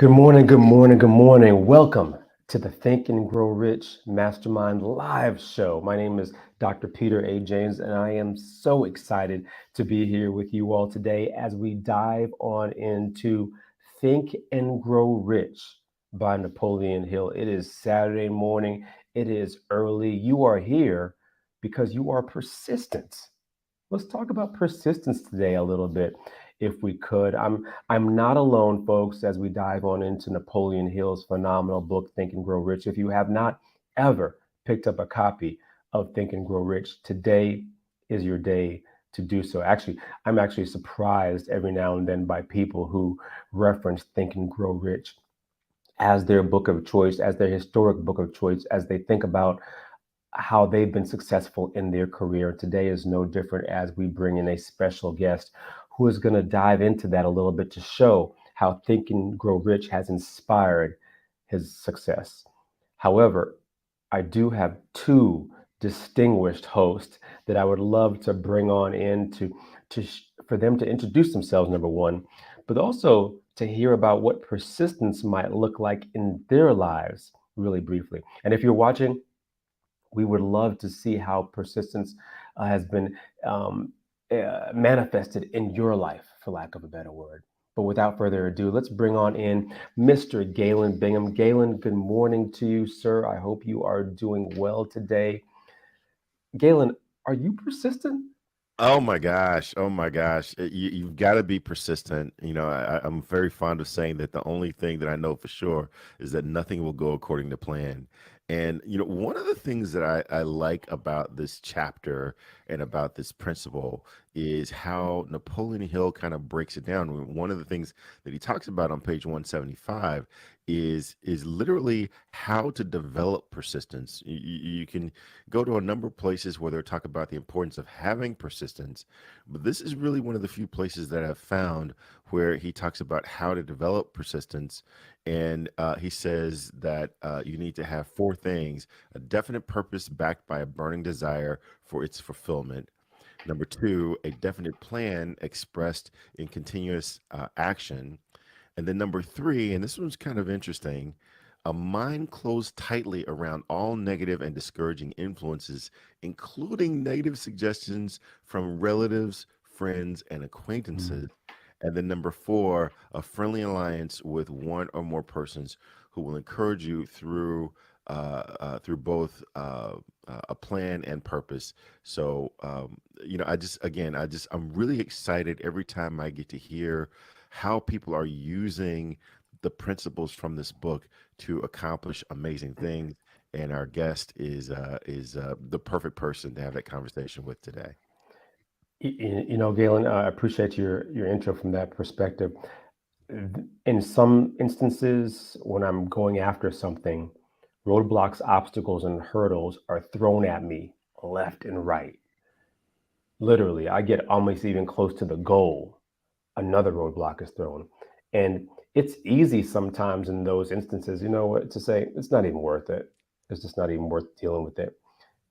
Good morning, good morning, good morning. Welcome to the Think and Grow Rich Mastermind live show. My name is Dr. Peter A. James, and I am so excited to be here with you all today as we dive on into Think and Grow Rich by Napoleon Hill. It is Saturday morning, it is early. You are here because you are persistent. Let's talk about persistence today a little bit, if we could. I'm not alone, folks, as we dive on into Napoleon Hill's phenomenal book, Think and Grow Rich. If you have not ever picked up a copy of Think and Grow Rich, today is your day to do so. Actually, I'm actually surprised every now and then by people who reference Think and Grow Rich as their book of choice, as their historic book of choice, as they think about how they've been successful in their career. Today is no different as we bring in a special guest who is going to dive into that a little bit to show how Think and Grow Rich has inspired his success. However, I do have two distinguished hosts that I would love to bring on in for them to introduce themselves, number one, but also to hear about what persistence might look like in their lives really briefly. And if you're watching, we would love to see how persistence has been manifested in your life, for lack of a better word. But without further ado, let's bring on in Mr. Galen Bingham. Galen, good morning to you, sir. I hope you are doing well today. Galen, are you persistent? Oh my gosh. Oh my gosh. You've got to be persistent. I'm very fond of saying that the only thing that I know for sure is that nothing will go according to plan. And, one of the things that I like about this chapter and about this principle is how Napoleon Hill kind of breaks it down. One of the things that he talks about on page 175 is literally how to develop persistence. You can go to a number of places where they talk about the importance of having persistence, but this is really one of the few places that I've found where he talks about how to develop persistence. And he says that you need to have four things: a definite purpose backed by a burning desire for its fulfillment. Number two, a definite plan expressed in continuous action. And then number three, and this one's kind of interesting, a mind closed tightly around all negative and discouraging influences, including negative suggestions from relatives, friends, and acquaintances. And then number four, a friendly alliance with one or more persons who will encourage you through both a plan and purpose. So, I'm really excited every time I get to hear how people are using the principles from this book to accomplish amazing things. And our guest is the perfect person to have that conversation with today. Galen, I appreciate your intro from that perspective. In some instances, when I'm going after something, roadblocks, obstacles, and hurdles are thrown at me left and right. Literally, I get almost even close to the goal, another roadblock is thrown. And it's easy sometimes in those instances, you know what, to say, it's not even worth it. It's just not even worth dealing with it.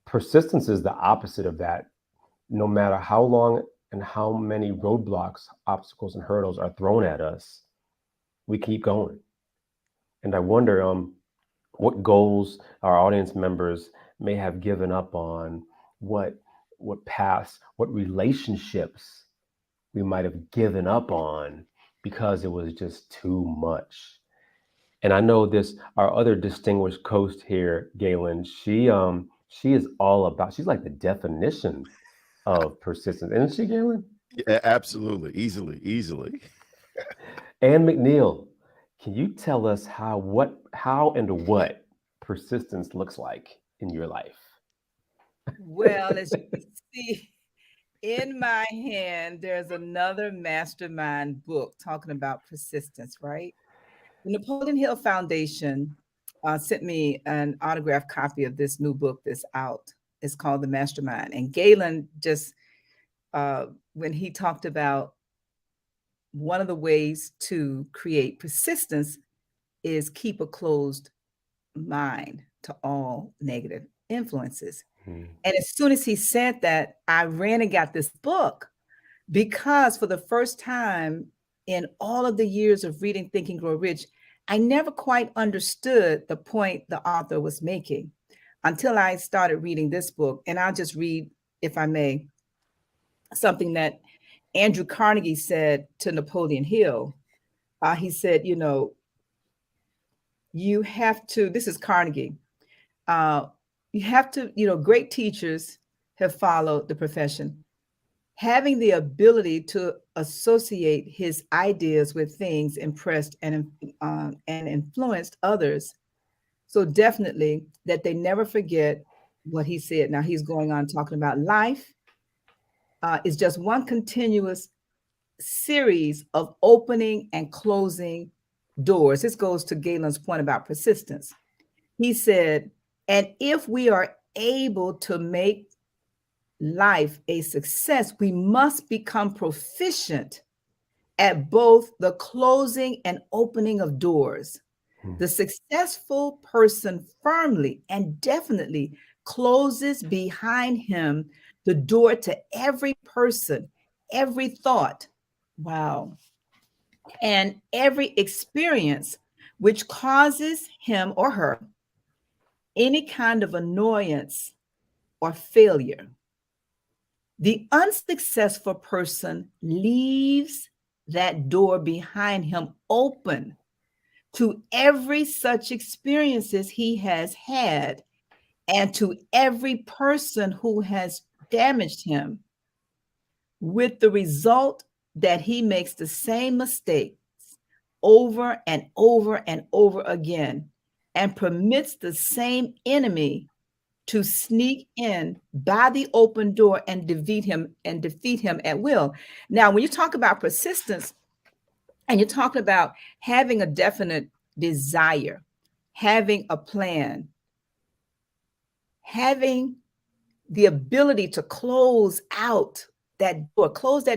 Persistence is the opposite of that. No matter how long and how many roadblocks, obstacles, and hurdles are thrown at us, we keep going. And I wonder what goals our audience members may have given up on, what what relationships we might have given up on because it was just too much. And I know this, our other distinguished host here, Galen, she is all about, she's like the definition of persistence, isn't she, Galen? Yeah, absolutely, easily. Ann McNeil, can you tell us how and what persistence looks like in your life? Well, as you can see in my hand, there's another mastermind book talking about persistence, right? The Napoleon Hill Foundation sent me an autographed copy of this new book that's out. It's called The Mastermind. And Galen just, when he talked about one of the ways to create persistence is keep a closed mind to all negative influences. Hmm. And as soon as he said that, I ran and got this book because for the first time in all of the years of reading Think and Grow Rich, I never quite understood the point the author was making until I started reading this book. And I'll just read, if I may, something that Andrew Carnegie said to Napoleon Hill. He said, you have to, this is Carnegie, you have to, great teachers have followed the profession. Having the ability to associate his ideas with things impressed and influenced others. So definitely that they never forget what he said. Now he's going on talking about life is just one continuous series of opening and closing doors. This goes to Galen's point about persistence. He said, and if we are able to make life a success, we must become proficient at both the closing and opening of doors. The successful person firmly and definitely closes behind him the door to every person, every thought, wow, and every experience which causes him or her any kind of annoyance or failure. The unsuccessful person leaves that door behind him open to every such experiences he has had and to every person who has damaged him, with the result that he makes the same mistakes over and over and over again and permits the same enemy to sneak in by the open door and defeat him at will. Now, when you talk about persistence and you talk about having a definite desire, having a plan, having the ability to close that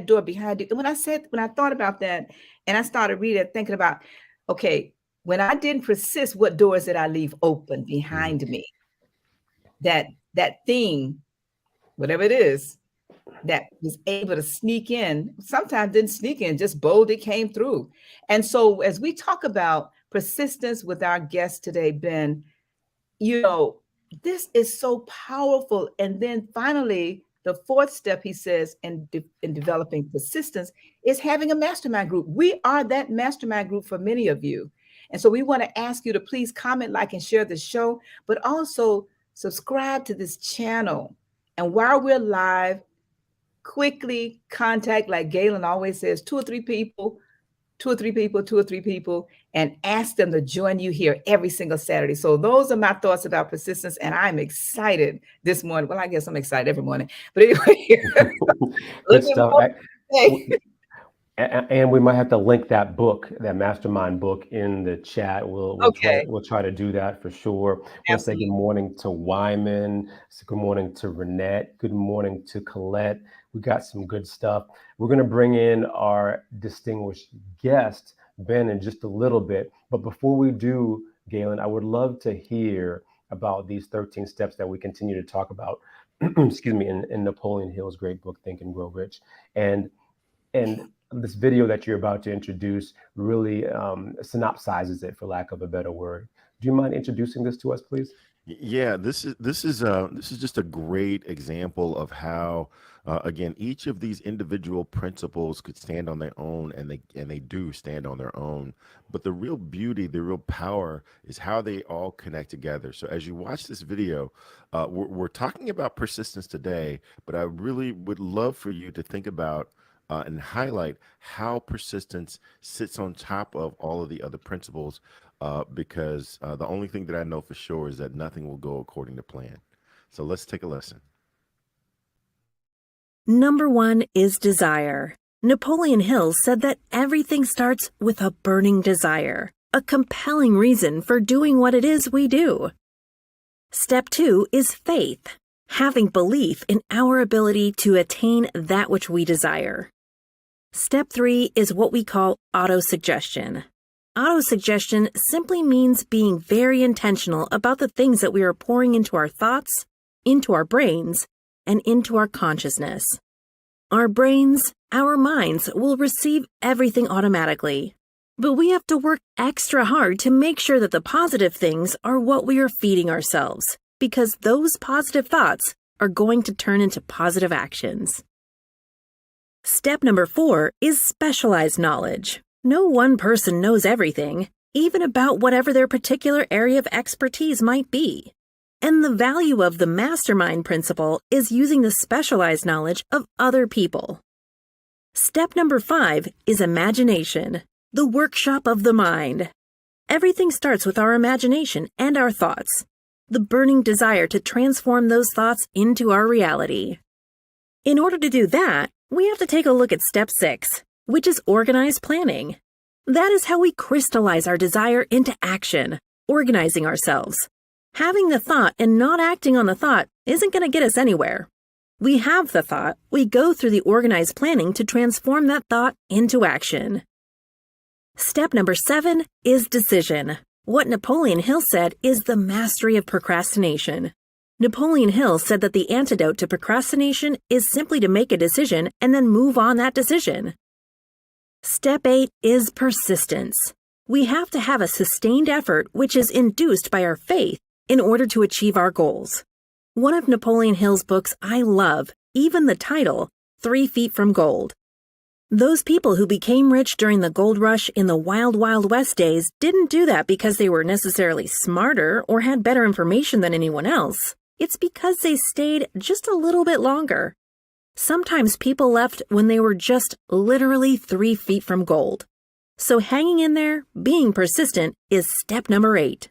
door behind you. And when I thought about that and I started reading, thinking about, okay, when I didn't persist, what doors did I leave open behind me? That thing, whatever it is, that was able to sneak in, sometimes didn't sneak in, just boldly came through. And so as we talk about persistence with our guest today, Ben, this is so powerful. And then finally, the fourth step, he says, in developing persistence is having a mastermind group. We are that mastermind group for many of you. And so we want to ask you to please comment, like, and share the show, but also subscribe to this channel. And while we're live, quickly contact, like Galen always says, two or three people, and ask them to join you here every single Saturday. So those are my thoughts about persistence, and I'm excited this morning. Well, I guess I'm excited every morning, but anyway. Good stuff. And we might have to link that book, that mastermind book, in the chat. We'll try to do that for sure. I want to say good morning to Wyman. Good morning to Renette. Good morning to Colette. We got some good stuff. We're going to bring in our distinguished guest, Ben, in just a little bit. But before we do, Galen, I would love to hear about these 13 steps that we continue to talk about, excuse me, in Napoleon Hill's great book, Think and Grow Rich. And this video that you're about to introduce really synopsizes it, for lack of a better word. Do you mind introducing this to us, please? Yeah, this is just a great example of how again, each of these individual principles could stand on their own, and they do stand on their own. But the real beauty, the real power, is how they all connect together. So as you watch this video, we're talking about persistence today, but I really would love for you to think about and highlight how persistence sits on top of all of the other principles, because the only thing that I know for sure is that nothing will go according to plan. So let's take a listen. Number 1 is desire. Napoleon Hill said that everything starts with a burning desire, a compelling reason for doing what it is we do. Step 2 is faith, having belief in our ability to attain that which we desire. Step 3 is what we call autosuggestion. Autosuggestion simply means being very intentional about the things that we are pouring into our thoughts, into our brains, and into our consciousness. Our brains, our minds will receive everything automatically. But we have to work extra hard to make sure that the positive things are what we are feeding ourselves, because those positive thoughts are going to turn into positive actions. Step number 4 is specialized knowledge. No one person knows everything, even about whatever their particular area of expertise might be. And the value of the MasterMind principle is using the specialized knowledge of other people. Step number 5 is imagination, the workshop of the mind. Everything starts with our imagination and our thoughts, the burning desire to transform those thoughts into our reality. In order to do that, we have to take a look at step 6, which is organized planning. That is how we crystallize our desire into action, organizing ourselves. Having the thought and not acting on the thought isn't going to get us anywhere. We have the thought, we go through the organized planning to transform that thought into action. Step number 7 is decision. What Napoleon Hill said is the mastery of procrastination. Napoleon Hill said that the antidote to procrastination is simply to make a decision and then move on that decision. Step 8 is persistence. We have to have a sustained effort which is induced by our faith in order to achieve our goals. One of Napoleon Hill's books I love, even the title, 3 Feet from Gold. Those people who became rich during the gold rush in the wild, wild west days didn't do that because they were necessarily smarter or had better information than anyone else. It's because they stayed just a little bit longer. Sometimes people left when they were just literally 3 feet from gold. So hanging in there, being persistent, is step number 8.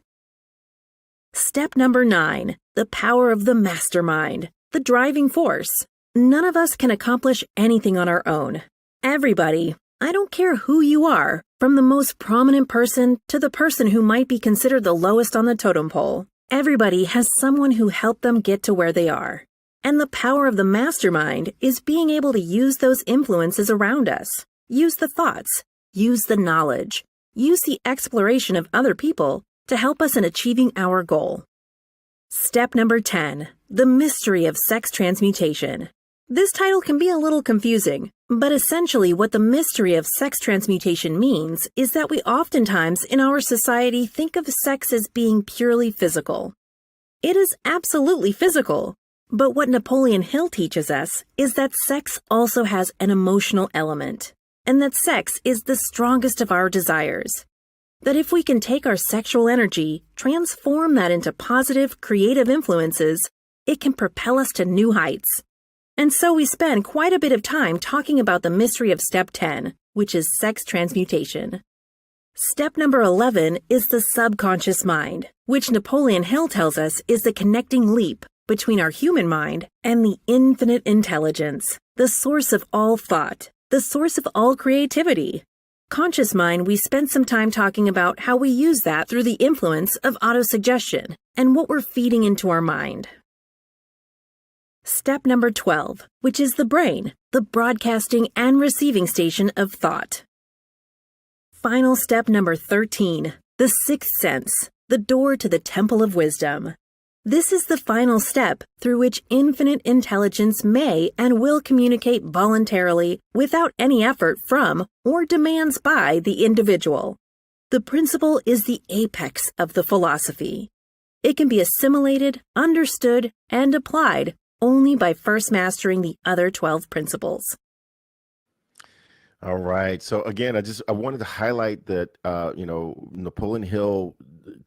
Step number 9, the power of the mastermind, the driving force. None of us can accomplish anything on our own. Everybody, I don't care who you are, from the most prominent person to the person who might be considered the lowest on the totem pole, everybody has someone who helped them get to where they are. And the power of the mastermind is being able to use those influences around us. Use the thoughts, use the knowledge, use the exploration of other people to help us in achieving our goal. Step number 10, the mystery of sex transmutation. This title can be a little confusing, but essentially what the mystery of sex transmutation means is that we oftentimes in our society think of sex as being purely physical. It is absolutely physical, but what Napoleon Hill teaches us is that sex also has an emotional element, and that sex is the strongest of our desires. That if we can take our sexual energy, transform that into positive, creative influences, it can propel us to new heights. And so we spend quite a bit of time talking about the mystery of step 10, which is sex transmutation. Step number 11 is the subconscious mind, which Napoleon Hill tells us is the connecting leap between our human mind and the infinite intelligence, the source of all thought, the source of all creativity. Conscious mind, we spent some time talking about how we use that through the influence of autosuggestion and what we're feeding into our mind. Step number 12, which is the brain, the broadcasting and receiving station of thought. Final step number 13, the sixth sense, the door to the temple of wisdom. This is the final step through which infinite intelligence may and will communicate voluntarily without any effort from or demands by the individual. The principle is the apex of the philosophy. It can be assimilated, understood, and applied only by first mastering the other 12 principles. All right. So again, I wanted to highlight that Napoleon Hill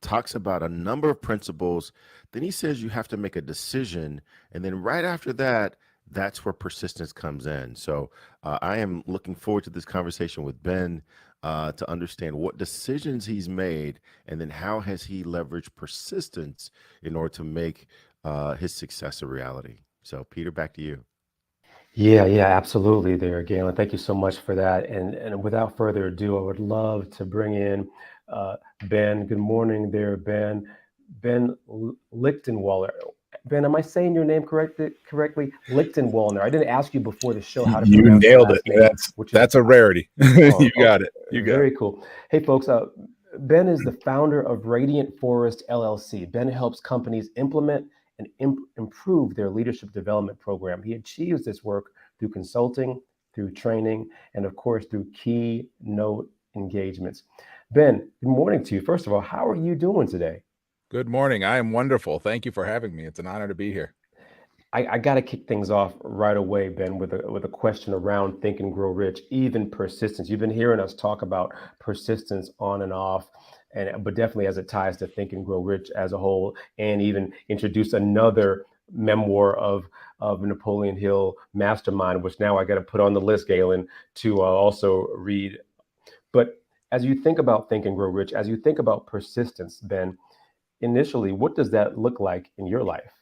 talks about a number of principles. Then he says you have to make a decision, and then right after that, that's where persistence comes in. So I am looking forward to this conversation with Ben to understand what decisions he's made, and then how has he leveraged persistence in order to make his success a reality. So Peter, back to you. Yeah, absolutely there, Galen. Thank you so much for that. And without further ado, I would love to bring in Ben. Good morning there, Ben. Ben Lichtenwalner. Ben, am I saying your name correctly? Lichtenwalner. I didn't ask you before the show how to You pronounce your nailed last it. name, That's a rarity. You got it. You got very it. cool. Hey, folks. Ben is the founder of Radiant Forest LLC. Ben helps companies implement and improve their leadership development program. He achieves this work through consulting, through training, and of course through keynote engagements. Ben, good morning to you. First of all, how are you doing today? Good morning. I am wonderful. Thank you for having me. It's an honor to be here. I got to kick things off right away, Ben, with a question around Think and Grow Rich, even persistence. You've been hearing us talk about persistence on and off, and but definitely as it ties to Think and Grow Rich as a whole, and even introduce another memoir of Napoleon Hill, MasterMind, which now I got to put on the list, Galen, to also read. But as you think about Think and Grow Rich, as you think about persistence, Ben, initially, what does that look like in your life?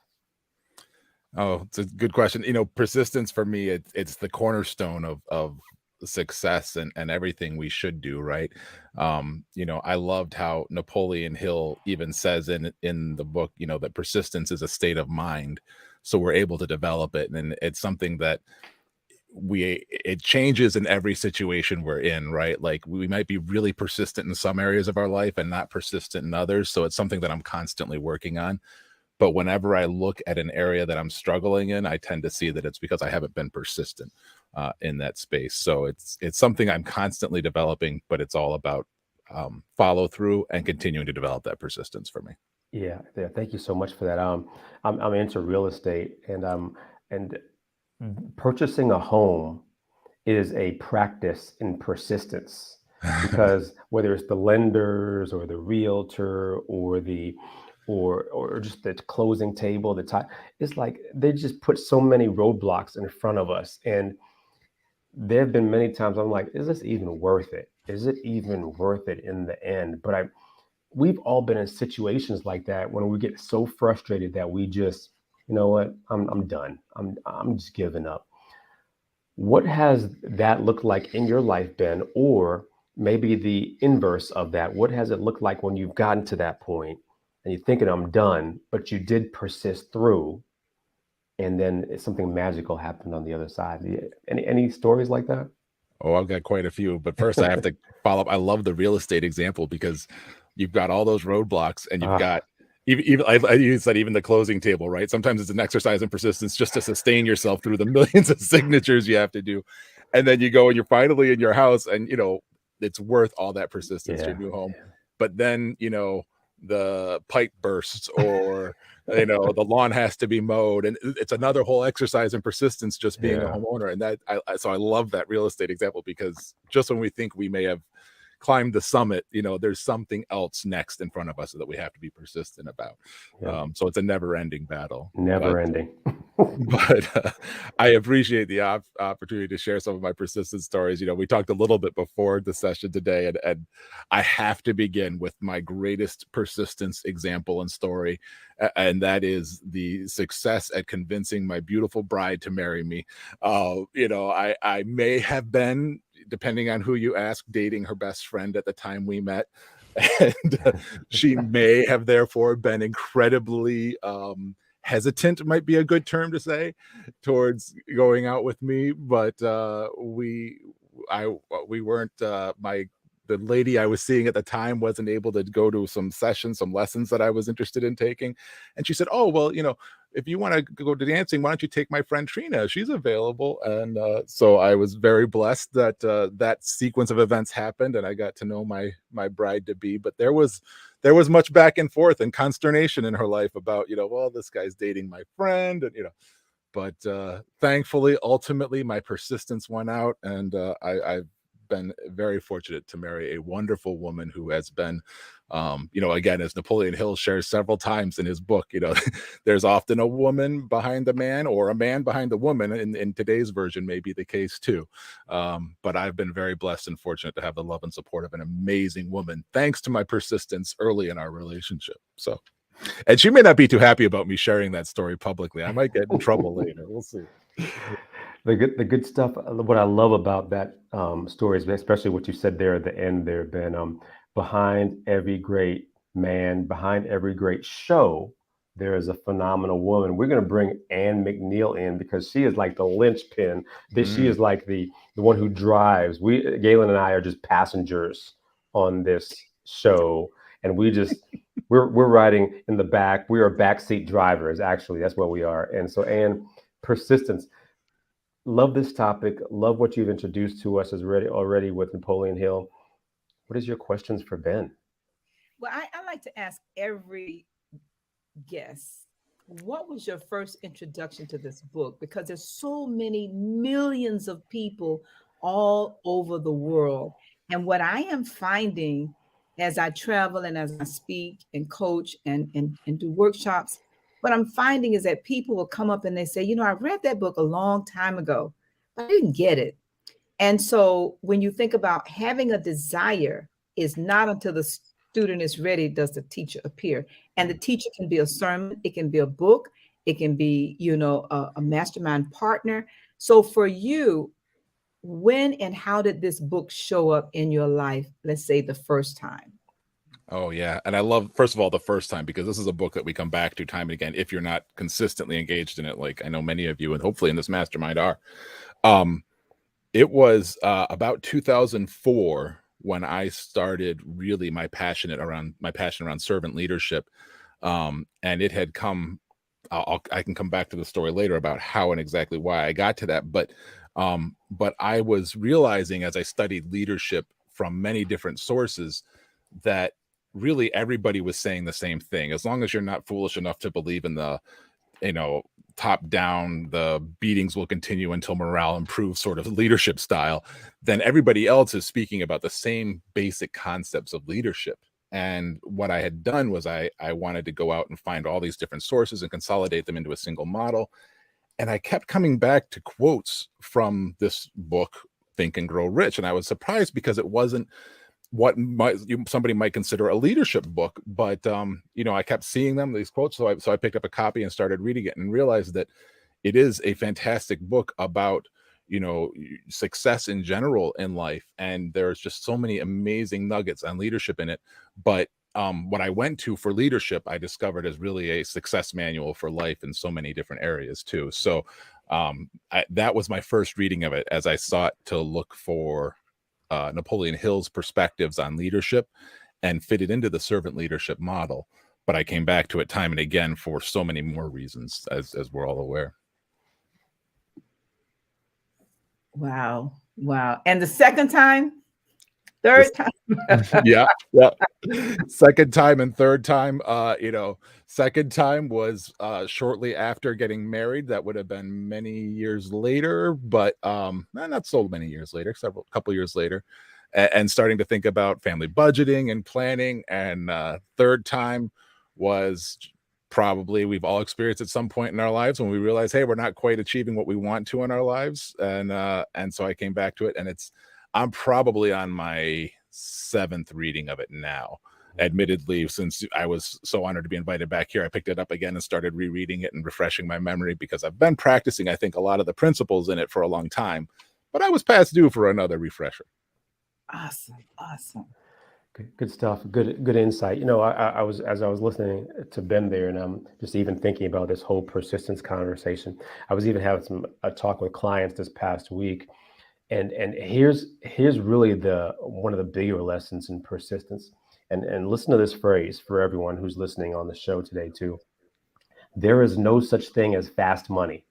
Oh, it's a good question. Persistence for me, it's the cornerstone of success and everything we should do, right? I loved how Napoleon Hill even says in the book, that persistence is a state of mind. So we're able to develop it. And it's something that it changes in every situation we're in, right? Like we might be really persistent in some areas of our life and not persistent in others. So it's something that I'm constantly working on. But whenever I look at an area that I'm struggling in, I tend to see that it's because I haven't been persistent in that space. So it's something I'm constantly developing, but it's all about follow through and continuing to develop that persistence for me. Yeah. Thank you so much for that. I'm into real estate, and purchasing a home is a practice in persistence, because whether it's the lenders or the realtor or or just the closing table, the time, it's like they just put so many roadblocks in front of us. And there have been many times I'm like, is this even worth it? Is it even worth it in the end? But we've all been in situations like that when we get so frustrated that we just, you know what, I'm done. I'm just giving up. What has that looked like in your life, Ben? Or maybe the inverse of that. What has it looked like when you've gotten to that point and you're thinking I'm done, but you did persist through, and then something magical happened on the other side? Any stories like that? Oh, I've got quite a few, but first I have to follow up. I love the real estate example because you've got all those roadblocks and you've got even you said even the closing table, right? Sometimes it's an exercise in persistence just to sustain yourself through the millions of signatures you have to do. And then you go and you're finally in your house and it's worth all that persistence, your new home. But then, the pipe bursts or the lawn has to be mowed, and it's another whole exercise in persistence just being a homeowner. And that so I love that real estate example, because just when we think we may have climbed the summit, there's something else next in front of us that we have to be persistent about. So it's a never-ending battle. Never ending. But I appreciate the opportunity to share some of my persistent stories. We talked a little bit before the session today, and I have to begin with my greatest persistence example and story, and that is the success at convincing my beautiful bride to marry me. I may have been, depending on who you ask, dating her best friend at the time we met. And she may have therefore been incredibly hesitant, might be a good term to say, towards going out with me. But we weren't, the lady I was seeing at the time wasn't able to go to some sessions, some lessons that I was interested in taking. And she said, oh, well, if you want to go to dancing, why don't you take my friend Trina? She's available. And so I was very blessed that that sequence of events happened, and I got to know my bride to be. But there was much back and forth and consternation in her life about, well, this guy's dating my friend, and but thankfully, ultimately, my persistence won out, and I've been very fortunate to marry a wonderful woman who has been, again, as Napoleon Hill shares several times in his book, there's often a woman behind the man or a man behind the woman. In today's version may be the case too. But I've been very blessed and fortunate to have the love and support of an amazing woman, thanks to my persistence early in our relationship. So, and she may not be too happy about me sharing that story publicly. I might get in trouble later. We'll see. The good stuff. What I love about that story is especially what you said there at the end there, Ben. Behind every great man, behind every great show, there is a phenomenal woman. We're going to bring Ann McNeil in because she is like the linchpin. She is like the one who drives. Galen and I are just passengers on this show, and we're riding in the back. We are backseat drivers. Actually, that's what we are. And so, Ann, persistence. Love this topic. Love what you've introduced to us already with Napoleon Hill. What is your questions for Ben? Well, I like to ask every guest, what was your first introduction to this book? Because there's so many millions of people all over the world. And what I am finding as I travel and as I speak and coach and do workshops, what I'm finding is that people will come up and they say, I read that book a long time ago, but I didn't get it. And so when you think about having a desire, is not until the student is ready does the teacher appear. And the teacher can be a sermon, it can be a book, it can be, a mastermind partner. So for you, when and how did this book show up in your life? Let's say the first time. Oh yeah. And I love, first of all, the first time, because this is a book that we come back to time and again if you're not consistently engaged in it, like I know many of you and hopefully in this mastermind are. It was about 2004 when I started really my passion around servant leadership. And it had come, I can come back to the story later about how and exactly why I got to that. But I was realizing as I studied leadership from many different sources that really everybody was saying the same thing. As long as you're not foolish enough to believe in the, top down, the beatings will continue until morale improves sort of leadership style, then everybody else is speaking about the same basic concepts of leadership. And what I had done was I wanted to go out and find all these different sources and consolidate them into a single model. And I kept coming back to quotes from this book, Think and Grow Rich. And I was surprised because it wasn't what somebody might consider a leadership book, but I kept seeing them, these quotes, so I picked up a copy and started reading it and realized that it is a fantastic book about success in general in life, and there's just so many amazing nuggets on leadership in it. But what I went to for leadership, I discovered is really a success manual for life in so many different areas too. So that was my first reading of it as I sought to look for Napoleon Hill's perspectives on leadership and fit it into the servant leadership model. But I came back to it time and again for so many more reasons, as we're all aware. Wow. And the second time? Third time? yeah Second time and third time, second time was shortly after getting married. That would have been many years later, but not so many years later, couple years later, and starting to think about family budgeting and planning. And third time was probably we've all experienced at some point in our lives when we realize, hey, we're not quite achieving what we want to in our lives. And so I came back to it, and I'm probably on my 7th reading of it now. Admittedly, since I was so honored to be invited back here, I picked it up again and started rereading it and refreshing my memory, because I've been practicing, I think, a lot of the principles in it for a long time, but I was past due for another refresher. Awesome. Good stuff. Good insight. I was, as I was listening to Ben there, and I'm just even thinking about this whole persistence conversation. I was even having a talk with clients this past week, and here's really one of the bigger lessons in persistence. And listen to this phrase for everyone who's listening on the show today too. There is no such thing as fast money,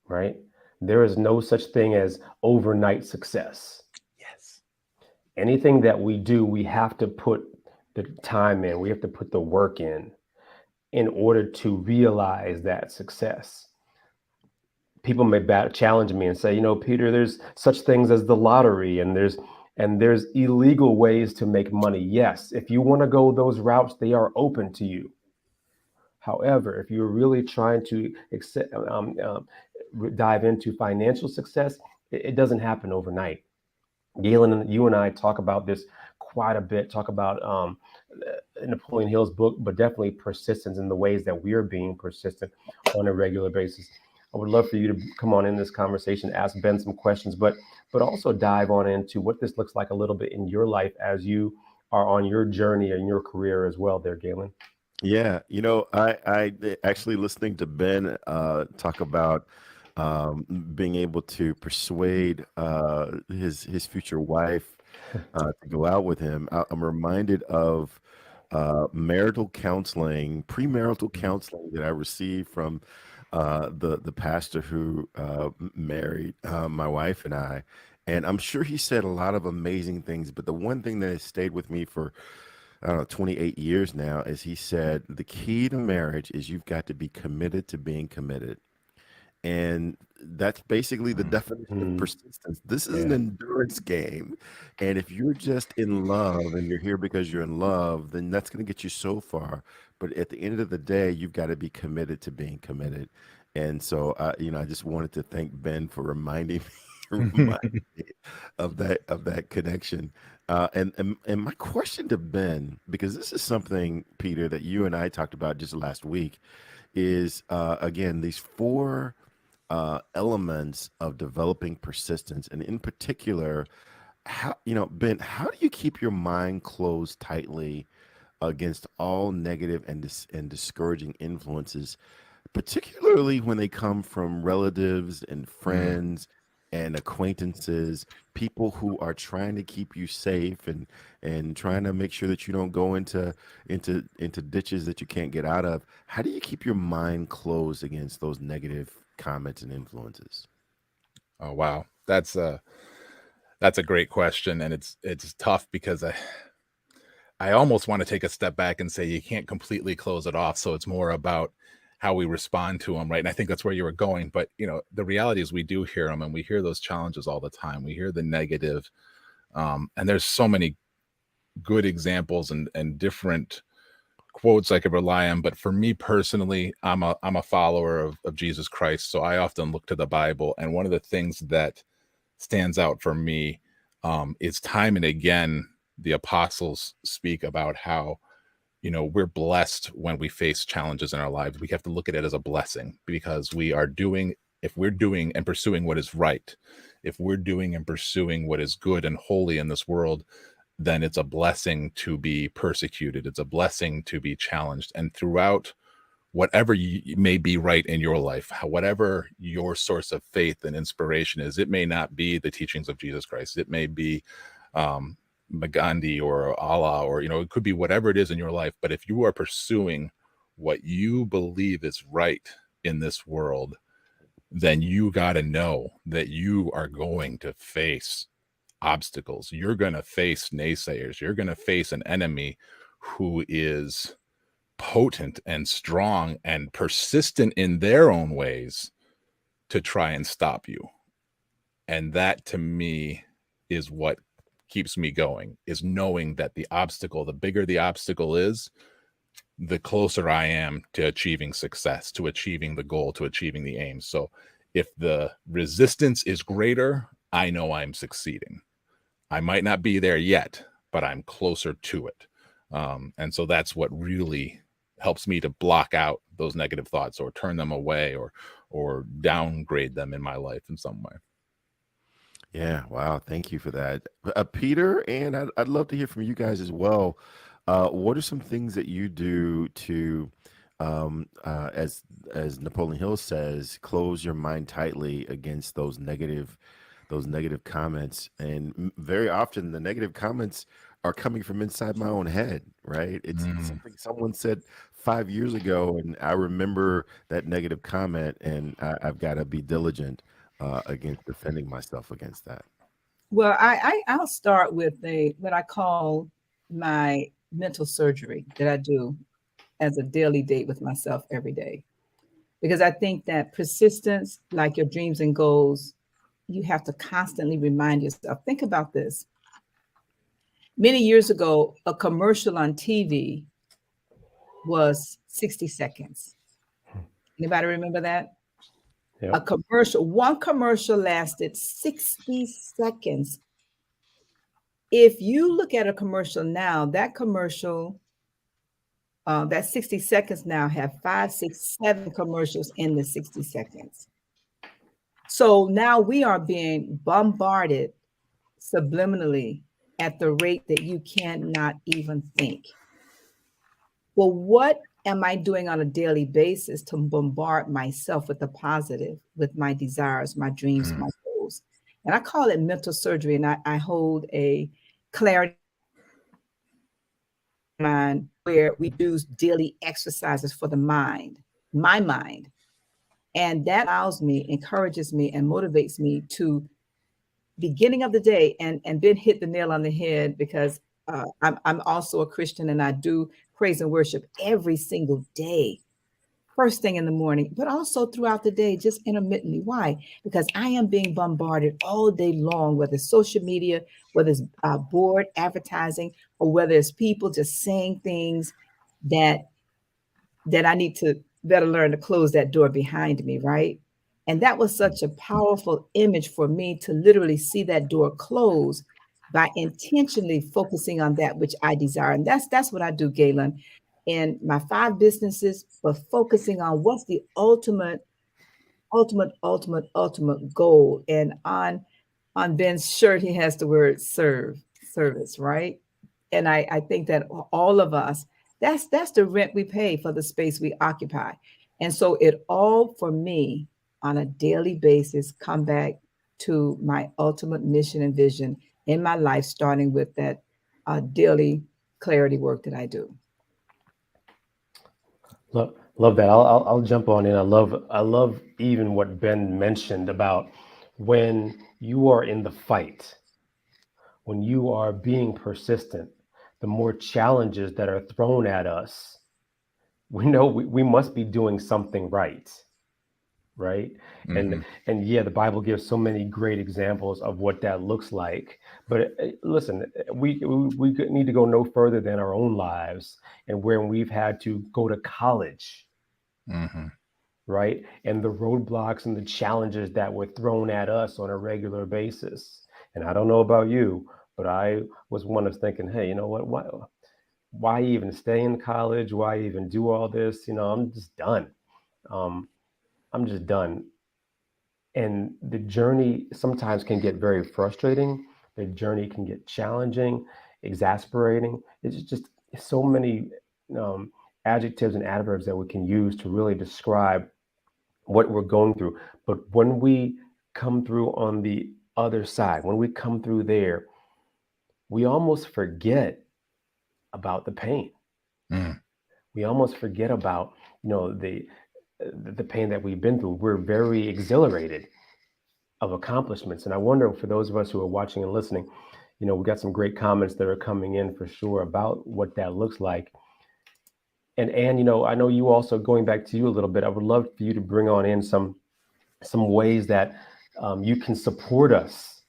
right? There is no such thing as overnight success. Yes. Anything that we do, we have to put the time in, we have to put the work in order to realize that success. People may challenge me and say, Peter, there's such things as the lottery, and there's illegal ways to make money. Yes, if you want to go those routes, they are open to you. However, if you're really trying to dive into financial success, it doesn't happen overnight. Galen, you and I talk about this quite a bit, talk about Napoleon Hill's book, but definitely persistence in the ways that we're being persistent on a regular basis. I would love for you to come on in this conversation, ask Ben some questions, but also dive on into what this looks like a little bit in your life as you are on your journey and your career as well there, Galen. Yeah, I actually listening to Ben talk about being able to persuade his future wife to go out with him. I'm reminded of premarital counseling that I received from the pastor who married my wife and I. And I'm sure he said a lot of amazing things, but the one thing that has stayed with me for, I don't know, 28 years now is he said the key to marriage is you've got to be committed to being committed. And that's basically the definition of Mhm. persistence. This is an Yeah. endurance game. And if you're just in love and you're here because you're in love, then that's going to get you so far. But at the end of the day, you've got to be committed to being committed. And so, I just wanted to thank Ben for reminding me, reminding me of that connection. And my question to Ben, because this is something, Peter, that you and I talked about just last week, is again these four elements of developing persistence, and in particular, how Ben, how do you keep your mind closed tightly against all negative and discouraging influences, particularly when they come from relatives and Mm. friends and acquaintances, people who are trying to keep you safe and trying to make sure that you don't go into ditches that you can't get out of. How do you keep your mind closed against those negative comments and influences? Oh wow, that's a great question, and it's tough because I almost want to take a step back and say you can't completely close it off. So it's more about how we respond to them, right? And I think that's where you were going. But the reality is we do hear them, and we hear those challenges all the time. We hear the negative, and there's so many good examples and different quotes I could rely on. But for me personally, I'm a follower of Jesus Christ, so I often look to the Bible. And one of the things that stands out for me is time and again the apostles speak about how we're blessed when we face challenges in our lives. We have to look at it as a blessing because if we're doing and pursuing what is right, if we're doing and pursuing what is good and holy in this world, then it's a blessing to be persecuted. It's a blessing to be challenged. And throughout whatever may be right in your life, whatever your source of faith and inspiration is, it may not be the teachings of Jesus Christ. It may be um, Gandhi or Allah, or, it could be whatever it is in your life. But if you are pursuing what you believe is right in this world, then you got to know that you are going to face obstacles. You're going to face naysayers. You're going to face an enemy who is potent and strong and persistent in their own ways to try and stop you. And that to me is what keeps me going, is knowing that the bigger the obstacle is, the closer I am to achieving success, to achieving the goal, to achieving the aim. So if the resistance is greater, I know I'm succeeding. I might not be there yet, but I'm closer to it. And so that's what really helps me to block out those negative thoughts or turn them away or downgrade them in my life in some way. Yeah, wow. Thank you for that. Peter, and I'd love to hear from you guys as well. What are some things that you do to, as Napoleon Hill says, close your mind tightly against those negative comments? And very often the negative comments are coming from inside my own head, right? It's Mm. something someone said 5 years ago, and I remember that negative comment, and I've got to be diligent against defending myself against that. Well, I'll start with what I call my mental surgery that I do as a daily date with myself every day. Because I think that persistence, like your dreams and goals, you have to constantly remind yourself. Think about this. Many years ago, a commercial on TV was 60 seconds. Anybody remember that? A Yep. one commercial lasted 60 seconds. If you look at a commercial now, that 60 seconds now have 5, 6, 7 commercials in the 60 seconds. So now we are being bombarded subliminally at the rate that you cannot even think. Well, what am I doing on a daily basis to bombard myself with the positive, with my desires, my dreams, Mm. my goals? And I call it mental surgery. And I hold a clarity mind where we do daily exercises for the mind, my mind. And that allows me, encourages me, and motivates me to beginning of the day, and Ben hit the nail on the head, because I'm also a Christian, and I do praise and worship every single day, first thing in the morning, but also throughout the day, just intermittently. Why? Because I am being bombarded all day long, whether it's social media, whether it's board advertising, or whether it's people just saying things that I need to better learn to close that door behind me, right? And that was such a powerful image for me, to literally see that door close by intentionally focusing on that which I desire. And that's what I do, Galen, in my 5 businesses, but focusing on what's the ultimate goal. And on Ben's shirt, he has the word service, right? And I think that all of us, that's the rent we pay for the space we occupy. And so it all, for me, on a daily basis, come back to my ultimate mission and vision in my life, starting with that daily clarity work that I do. Love that. I'll jump on in. I love even what Ben mentioned about when you are in the fight, when you are being persistent, the more challenges that are thrown at us, we know we must be doing something right. Right. And yeah, the Bible gives so many great examples of what that looks like. But listen, we need to go no further than our own lives, and where we've had to go to college. Right. And the roadblocks and the challenges that were thrown at us on a regular basis. And I don't know about you, but I was one of thinking, hey, you know what? Why even stay in college? Why even do all this? I'm just done. I'm just done. And the journey sometimes can get very frustrating. The journey can get challenging, exasperating. It's just so many adjectives and adverbs that we can use to really describe what we're going through. But when we come through on the other side, when we come through there, we almost forget about the pain. We almost forget about, the pain that we've been through. We're very exhilarated of accomplishments. And I wonder, for those of us who are watching and listening, we got some great comments that are coming in for sure about what that looks like. And Ann, I know you also, going back to you a little bit, I would love for you to bring on in some ways that you can support us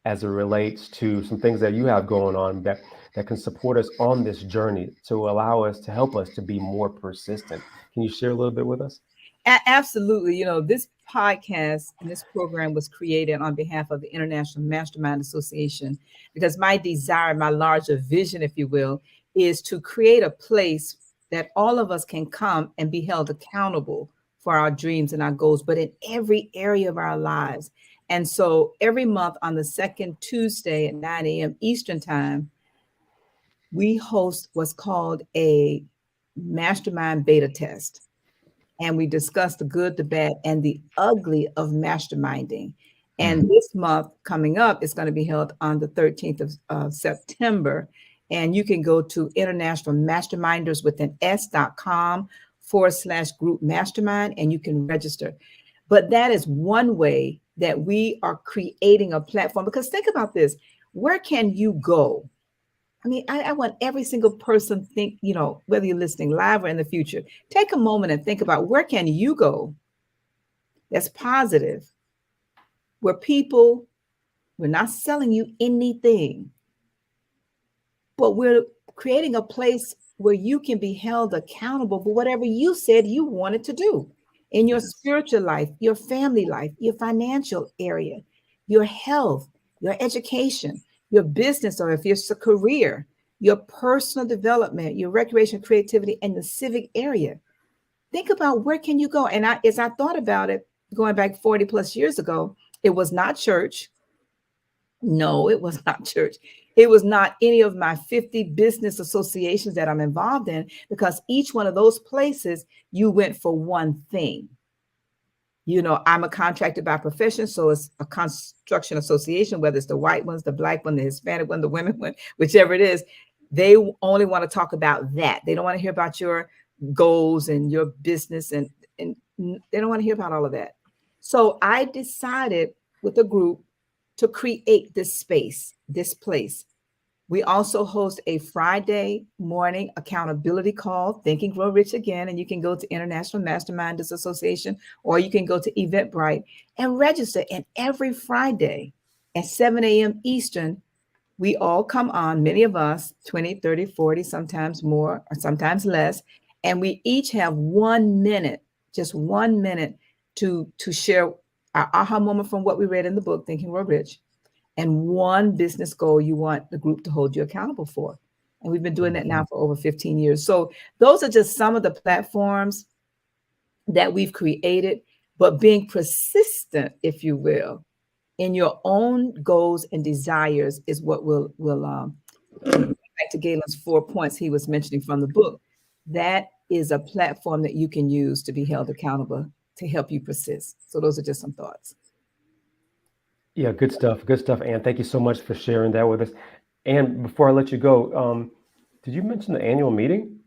as it relates to some things that you have going on that can support us on this journey, to allow us, to help us to be more persistent. Can you share a little bit with us? Absolutely. This podcast and this program was created on behalf of the International MasterMind Association, because my desire, my larger vision, if you will, is to create a place that all of us can come and be held accountable for our dreams and our goals, but in every area of our lives. And so every month on the second Tuesday at 9 a.m. Eastern Time, we host what's called a MasterMind beta test. And we discuss the good, the bad, and the ugly of masterminding. And this month coming up is going to be held on the 13th of September. And you can go to International Masterminders with an s.com/group mastermind, and you can register. But that is one way that we are creating a platform. Because think about this, where can you go? I mean, I want every single person think, whether you're listening live or in the future, take a moment and think about, where can you go that's positive, where we're not selling you anything, but we're creating a place where you can be held accountable for whatever you said you wanted to do in your spiritual life, your family life, your financial area, your health, your education, your business, or if it's a career, your personal development, your recreation, creativity, and the civic area. Think about, where can you go? And as I thought about it, going back 40 plus years ago, it was not church. No, it was not church. It was not any of my 50 business associations that I'm involved in, because each one of those places, you went for one thing. I'm a contractor by profession, so it's a construction association, whether it's the white ones, the black one, the Hispanic one, the women one, whichever it is. They only want to talk about that. They don't want to hear about your goals and your business, and they don't want to hear about all of that. So I decided with a group to create this space, this place. We also host a Friday morning accountability call, Think and Grow Rich Again. And you can go to International Masterminders Association, or you can go to Eventbrite and register. And every Friday at 7 a.m. Eastern, we all come on, many of us, 20, 30, 40, sometimes more, or sometimes less. And we each have 1 minute, just 1 minute to share our aha moment from what we read in the book, Think and Grow Rich, and one business goal you want the group to hold you accountable for. And we've been doing that now for over 15 years. So those are just some of the platforms that we've created, but being persistent, if you will, in your own goals and desires is what will back to Galen's 4 points he was mentioning from the book. That is a platform that you can use to be held accountable to help you persist. So those are just some thoughts. Yeah, good stuff. Good stuff, Ann. Thank you so much for sharing that with us. And before I let you go, did you mention the annual meeting?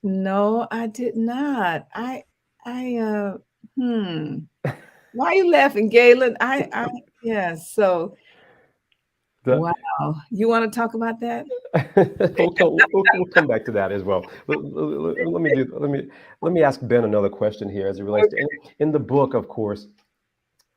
No, I did not. Why are you laughing, Galen? Yeah, so wow. You want to talk about that? We'll come back to that as well. Let me ask Ben another question here as it relates to in the book, of course.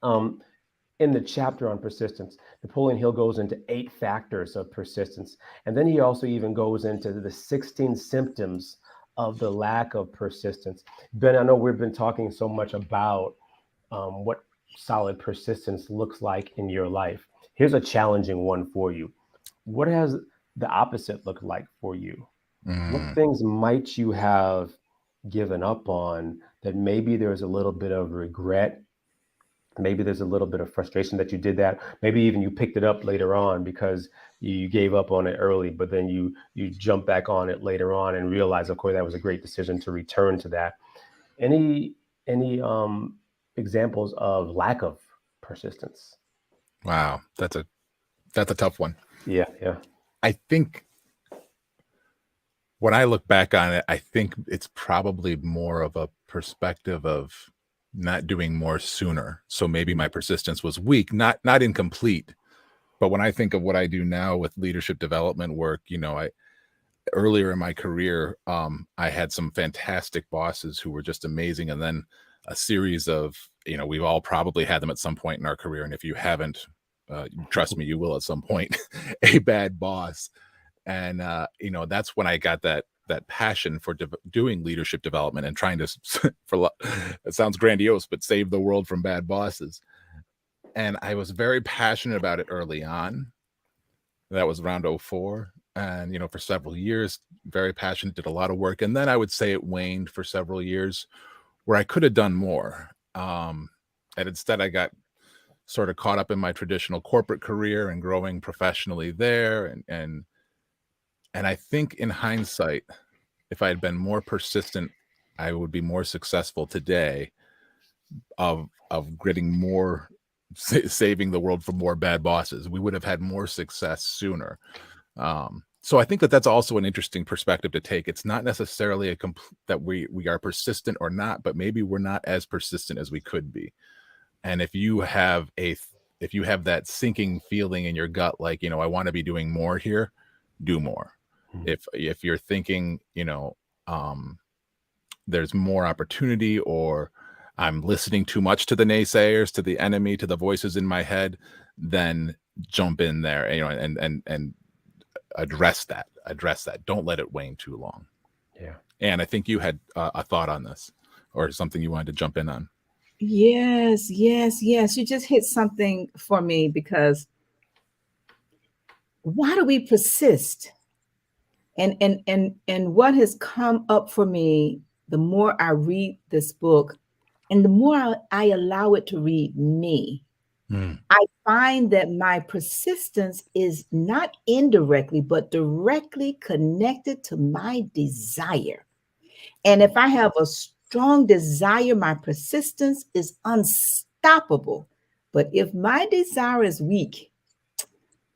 In the chapter on persistence, Napoleon Hill goes into 8 factors of persistence. And then he also even goes into the 16 symptoms of the lack of persistence. Ben, I know we've been talking so much about what solid persistence looks like in your life. Here's a challenging one for you. What has the opposite looked like for you? What things might you have given up on that maybe there's a little bit of regret? Maybe there's a little bit of frustration that you did that. Maybe even you picked it up later on because you gave up on it early, but then you jump back on it later on and realize, of course, that was a great decision to return to that. Any examples of lack of persistence? Wow, that's a tough one. Yeah. I think when I look back on it, I think it's probably more of a perspective of not doing more sooner. So maybe my persistence was weak, not incomplete. But when I think of what I do now with leadership development work, earlier in my career, I had some fantastic bosses who were just amazing. And then a series of, we've all probably had them at some point in our career. And if you haven't, trust me, you will at some point, a bad boss. And, that's when I got that passion for doing leadership development and trying to, it sounds grandiose, but save the world from bad bosses. And I was very passionate about it early on. That was around 2004. And, for several years, very passionate, did a lot of work. And then I would say it waned for several years where I could have done more. And instead I got sort of caught up in my traditional corporate career and growing professionally there. And I think in hindsight, if I had been more persistent, I would be more successful today of getting more, saving the world from more bad bosses. We would have had more success sooner. So I think that's also an interesting perspective to take. It's not necessarily that we are persistent or not, but maybe we're not as persistent as we could be. And if you have that sinking feeling in your gut, like, I want to be doing more here, do more. If you're thinking, there's more opportunity, or I'm listening too much to the naysayers, to the enemy, to the voices in my head, then jump in there, and address that. Don't let it wane too long. Yeah. And I think you had a thought on this, or something you wanted to jump in on. Yes. You just hit something for me, because why do we persist? And what has come up for me, the more I read this book and the more I allow it to read me, I find that my persistence is not indirectly, but directly connected to my desire. And if I have a strong desire, my persistence is unstoppable. But if my desire is weak,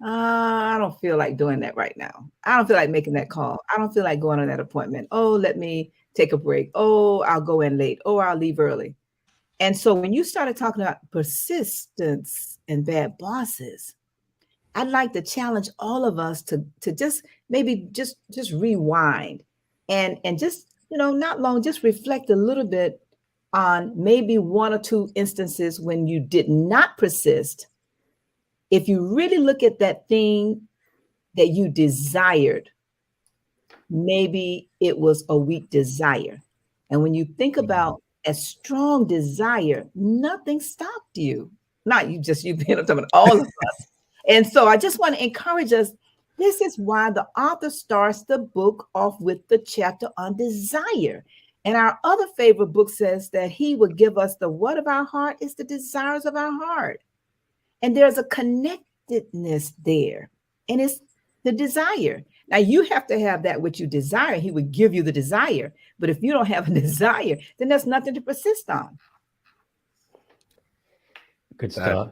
I don't feel like doing that right now. I don't feel like making that call. I don't feel like going on that appointment. Oh, let me take a break. Oh, I'll go in late. Oh, I'll leave early. And so when you started talking about persistence and bad bosses, I'd like to challenge all of us to just maybe just rewind and just, not long, just reflect a little bit on maybe one or two instances when you did not persist. If you really look at that thing that you desired, maybe it was a weak desire. And when you think about a strong desire, nothing stopped you. Not you, just you being, I'm talking about all of us. And so I just want to encourage us. This is why the author starts the book off with the chapter on desire. And our other favorite book says that he would give us the what of our heart is the desires of our heart. And there's a connectedness there. And it's the desire. Now you have to have that which you desire. He would give you the desire. But if you don't have a desire, then there's nothing to persist on. Good stuff.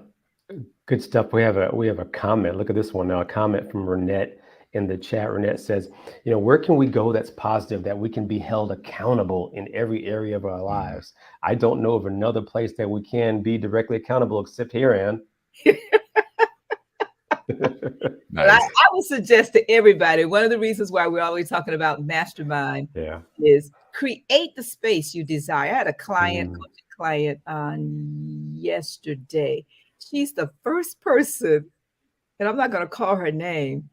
Good stuff. We have a comment. Look at this one now. A comment from Renette in the chat. Renette says, where can we go that's positive, that we can be held accountable in every area of our lives? I don't know of another place that we can be directly accountable except here, Ann. Nice. I would suggest to everybody, one of the reasons why we're always talking about MasterMind is create the space you desire. I had a client on yesterday. She's the first person, and I'm not going to call her name,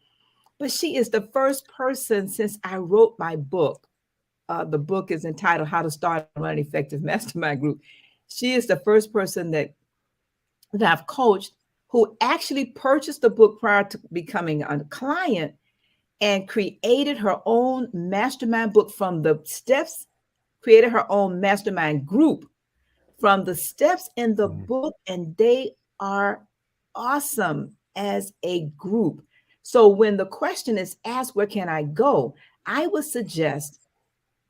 but she is the first person since I wrote my book. The book is entitled How to Start and Run an Effective Mastermind Group. She is the first person that I've coached who actually purchased the book prior to becoming a client and created her own mastermind book from the steps, created her own mastermind group from the steps in the book, and they are awesome as a group. So when the question is asked, where can I go? I would suggest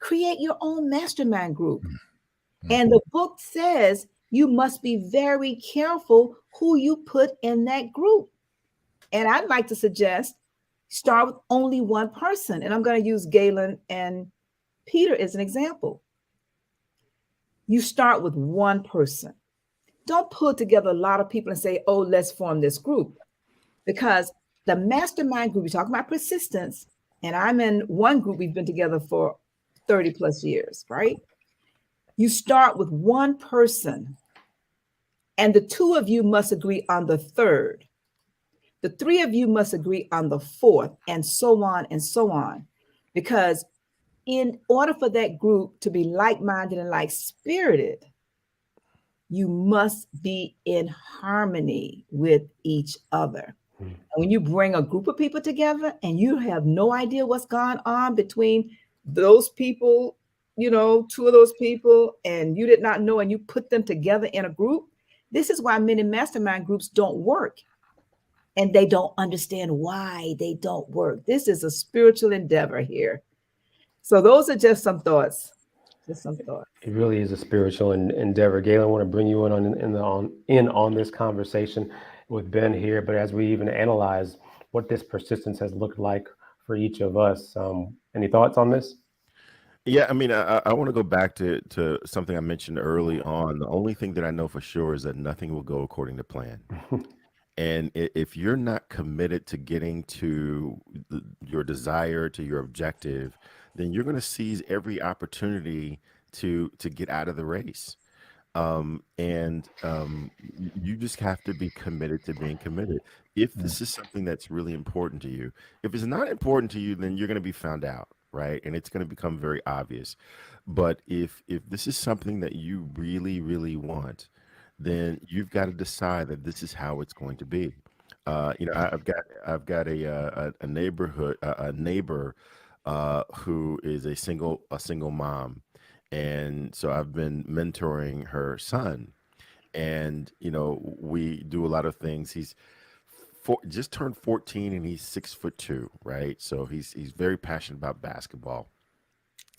create your own mastermind group. And the book says you must be very careful who you put in that group. And I'd like to suggest start with only one person. And I'm going to use Galen and Peter as an example. You start with one person. Don't put together a lot of people and say, oh, let's form this group. Because the mastermind group, you're talking about persistence, and I'm in one group, we've been together for 30 plus years, right? You start with one person, and the two of you must agree on the third. The three of you must agree on the fourth, and so on and so on. Because in order for that group to be like-minded and like-spirited, you must be in harmony with each other. And when you bring a group of people together and you have no idea what's gone on between those people, two of those people, and you did not know, and you put them together in a group, this is why many mastermind groups don't work. And they don't understand why they don't work. This is a spiritual endeavor here. So those are just some thoughts. Just some thoughts. It really is a spiritual endeavor. Galen, I want to bring you in on this conversation with Ben here. But as we even analyze what this persistence has looked like for each of us, any thoughts on this? Yeah, I mean, I want to go back to something I mentioned early on. The only thing that I know for sure is that nothing will go according to plan. And if you're not committed to getting to your desire, to your objective, then you're going to seize every opportunity to get out of the race. You just have to be committed to being committed. If this is something that's really important to you, if it's not important to you, then you're going to be found out, right? And it's going to become very obvious. But if this is something that you really, really want, then you've got to decide that this is how it's going to be. I've got a neighbor who is a single mom, and so I've been mentoring her son, and we do a lot of things. He's just turned 14, and he's 6'2", right? So he's very passionate about basketball.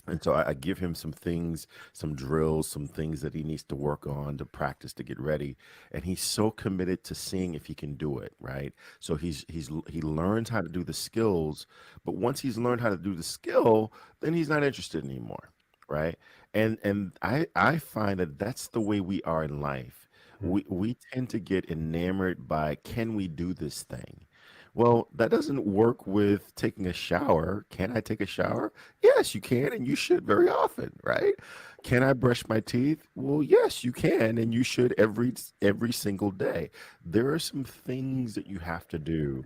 And so I give him some things, some drills, some things that he needs to work on to practice to get ready. And he's so committed to seeing if he can do it, right? So he learns how to do the skills, but once he's learned how to do the skill, then he's not interested anymore, right? And I find that that's the way we are in life. We tend to get enamored by, can we do this thing? Well, that doesn't work with taking a shower. Can I take a shower? Yes, you can, and you should very often, right? Can I brush my teeth? Well, yes, you can, and you should every single day. There are some things that you have to do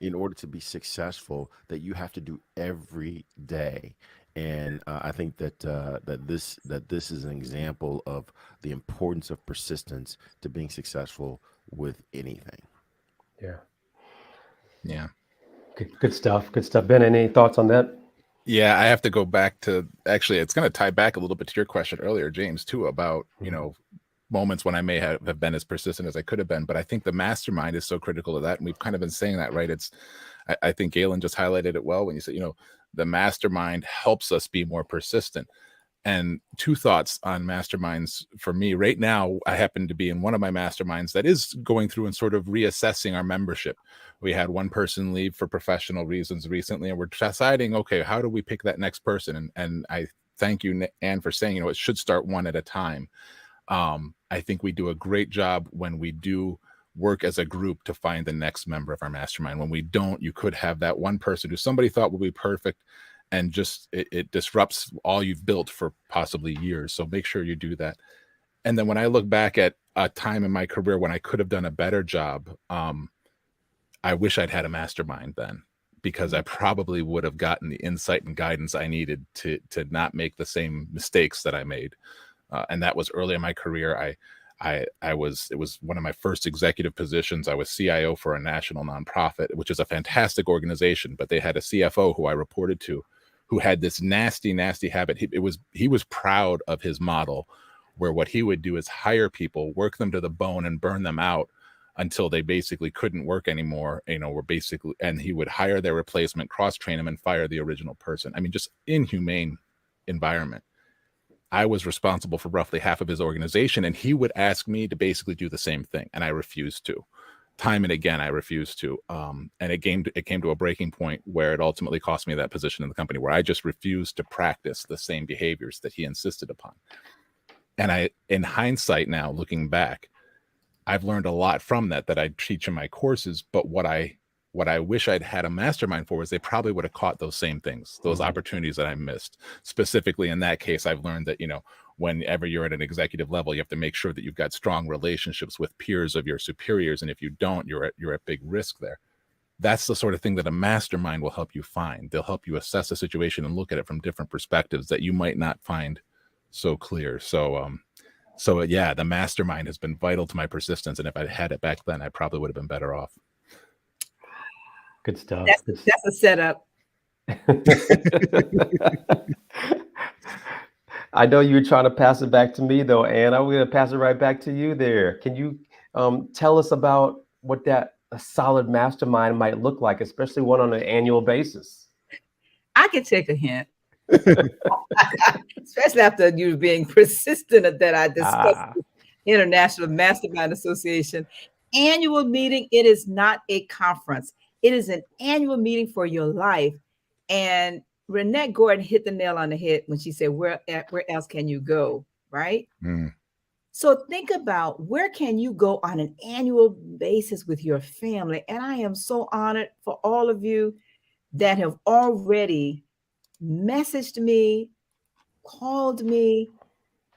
in order to be successful that you have to do every day. And I think that this is an example of the importance of persistence to being successful with anything. Yeah. Yeah. Good stuff. Good stuff. Ben, any thoughts on that? Yeah, I have to go back to, actually, it's going to tie back a little bit to your question earlier, James, too, about, moments when I may have been as persistent as I could have been. But I think the mastermind is so critical of that. And we've kind of been saying that, right? I think Galen just highlighted it well when you said, the mastermind helps us be more persistent. And two thoughts on masterminds for me right now. I happen to be in one of my masterminds that is going through and sort of reassessing our membership. We had one person leave for professional reasons recently, and we're deciding, okay, how do we pick that next person? And I thank you, Anne, for saying, it should start one at a time. I think we do a great job when we do work as a group to find the next member of our mastermind. When we don't, you could have that one person who somebody thought would be perfect, and just it disrupts all you've built for possibly years. So make sure you do that. And then when I look back at a time in my career when I could have done a better job, I wish I'd had a mastermind then, because I probably would have gotten the insight and guidance I needed to not make the same mistakes that I made. And that was early in my career. It was one of my first executive positions. I was CIO for a national nonprofit, which is a fantastic organization, but they had a CFO who I reported to, who had this nasty habit. He was proud of his model, where what he would do is hire people, work them to the bone, and burn them out until they basically couldn't work anymore. And he would hire their replacement, cross-train them, and fire the original person. I mean, just inhumane environment. I was responsible for roughly half of his organization, and he would ask me to basically do the same thing, and I refused to. Time and again, I refused to. And it came to a breaking point where it ultimately cost me that position in the company, where I just refused to practice the same behaviors that he insisted upon. And in hindsight now, looking back, I've learned a lot from that I teach in my courses. But what I wish I'd had a mastermind for was they probably would have caught those same things, those opportunities that I missed. Specifically in that case, I've learned that, whenever you're at an executive level, you have to make sure that you've got strong relationships with peers of your superiors. And if you don't, you're at big risk there. That's the sort of thing that a mastermind will help you find. They'll help you assess a situation and look at it from different perspectives that you might not find so clear. So yeah, the mastermind has been vital to my persistence. And if I had it back then, I probably would have been better off. Good stuff. That's a setup. I know you were trying to pass it back to me, though, Ann. I'm going to pass it right back to you there. Can you tell us about what a solid mastermind might look like, especially one on an annual basis? I can take a hint. Especially after you being persistent that I discussed with International Mastermind Association. Annual meeting, it is not a conference. It is an annual meeting for your life. And Renette Gordon hit the nail on the head when she said, where else can you go, right? So think about, where can you go on an annual basis with your family? And I am so honored for all of you that have already messaged me, called me,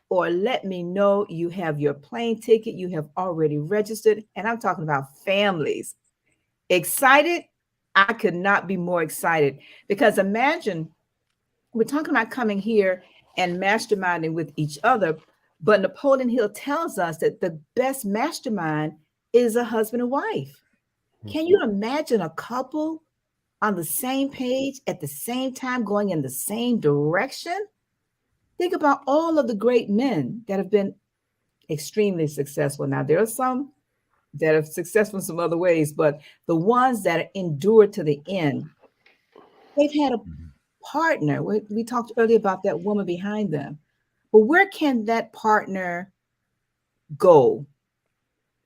or let me know you have your plane ticket, you have already registered. And I'm talking about families. Excited? I could not be more excited, because imagine we're talking about coming here and masterminding with each other, but Napoleon Hill tells us that the best mastermind is a husband and wife. Can you imagine a couple on the same page at the same time, going in the same direction? Think about all of the great men that have been extremely successful. Now, there are some that are successful in some other ways, but the ones that endure to the end, they've had a partner. We talked earlier about that woman behind them. But where can that partner go